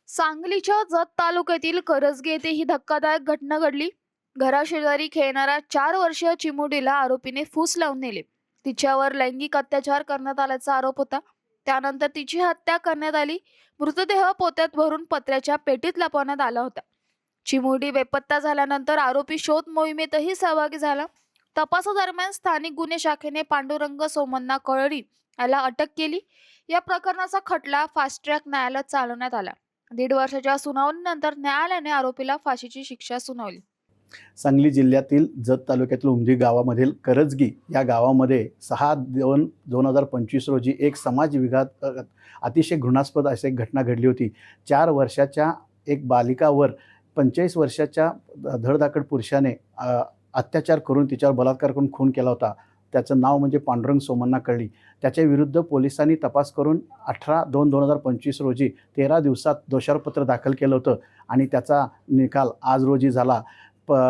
सांगलीच्या जत तालुक्यातील करजगे येथे ही धक्कादायक घटना घडली. घराशेजारी खेळणाऱ्या 4 वर्षीय चिमुरडीला आरोपीने फूस लावून नेले. तिच्यावर लैंगिक अत्याचार करण्यात आल्याचा आरोप होता. त्यानंतर तिची हत्या करण्यात आली. मृतदेह पोत्यात भरून पत्र्याच्या पेटीत लपवण्यात आला होता. चिमुरडी बेपत्ता झाल्यानंतर आरोपी शोध मोहिमेतही सहभागी झाला. तपासादरम्यान स्थानिक गुन्हे शाखेने पांडुरंग सोमण्णा कळरी याला अटक केली. या प्रकरणाचा खटला फास्ट ट्रॅक न्यायालयात चालवण्यात आला. 1.5 वर्षाच्या सुनावणीनंतर न्यायालयाने आरोपीला फाशीची शिक्षा सुनावली. सांगली जिल्ह्यातील जत तालुक्यातील उमदी गावामधील करजगी या गावामध्ये 6/2/2025 रोजी एक समाज विघात अतिशय घृणास्पद अशी एक घटना घडली होती. 4 वर्षाच्या एक बालिकावर 45 वर्षाच्या धडधाकट पुरुषाने अत्याचार करून तिच्यावर बलात्कार करून खून केला होता. त्याचं नाव म्हणजे पांडुरंग सोमण्णा कळरी. त्याच्या विरुद्ध पोलिसांनी तपास करून 18/2/2025 रोजी 13 दिवसात दोषारोपपत्र दाखल केलं होतं आणि त्याचा निकाल आज रोजी झाला.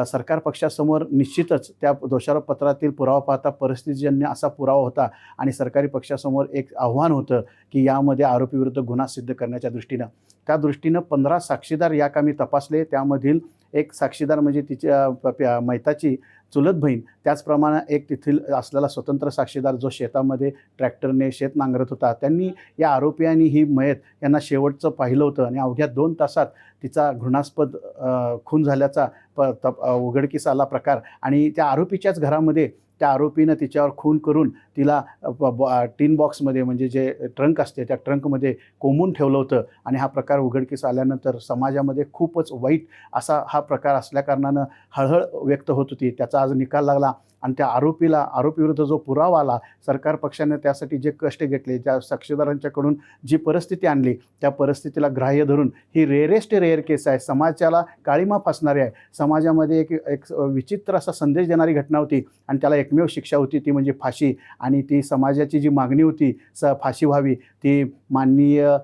सरकार पक्षासमोर निश्चितच त्या दोषारोपपत्रातील पुरावा पाहता परिस्थितीजन्य असा पुरावा होता आणि सरकारी पक्षासमोर एक आव्हान होतं की यामध्ये आरोपीविरुद्ध गुन्हा सिद्ध करण्याच्या दृष्टीनं. त्या दृष्टीनं 15 साक्षीदार या कामी तपासले. त्यामधील एक साक्षीदार म्हणजे तिच्या मैताची चुलत बहीण, त्याचप्रमाणे एक तेथील असलेला स्वतंत्र साक्षीदार जो शेतामध्ये ट्रॅक्टरने शेत नांगरत होता. त्यांनी या आरोपी आणि ही मयत यांना शेवटचं पाहिलं होतं आणि अवघ्या 2 तासात तिचा घृणास्पद खून झाल्याचा उघडकीस आला प्रकार. आणि त्या आरोपीच्याच घरामध्ये त्या आरोपीनं तिच्यावर खून करून तिला टिन बॉक्समध्ये म्हणजे जे ट्रंक असते त्या ट्रंकमध्ये कोंबून ठेवलं होतं. आणि हा प्रकार उघडकीस आल्यानंतर समाजामध्ये खूपच वाईट असा हा प्रकार असल्याकारणानं हळहळ व्यक्त होत होती. त्याचा आज निकाल लागला आणि त्या आरोपीविरुद्ध जो पुरावा आला, सरकार पक्षाने त्यासाठी जे कष्ट घेतले, ज्या साक्षीदारांच्याकडून जी परिस्थिती आणली, त्या परिस्थितीला ग्राह्य धरून ही रेअर केस आहे. समाजाला काळीमा फासणारी आहे. समाजामध्ये एक विचित्र असा संदेश देणारी घटना होती आणि त्याला एकमेव शिक्षा होती ती म्हणजे फाशी. आणि ती समाजाची जी मागणी होती फाशी व्हावी, ती माननीय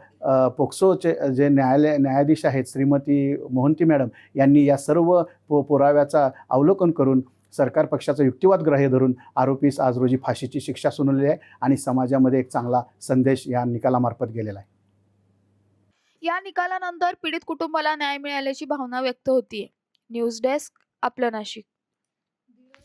पोक्सोचे जे न्यायाधीश आहेत श्रीमती मोहंती मॅडम यांनी या सर्व पुराव्याचा अवलोकन करून सरकार पक्षाचा युक्तिवाद ग्राह्य धरून आरोपीस आज रोजी फाशीची शिक्षा सुनावली आहे आणि समाजामध्ये एक चांगला संदेश या निकालामार्फत गेलेला आहे. या निकालानंतर पीडित कुटुंबाला न्याय मिळाल्याची भावना व्यक्त होतीये. न्यूज डेस्क, आपलं नाशिक.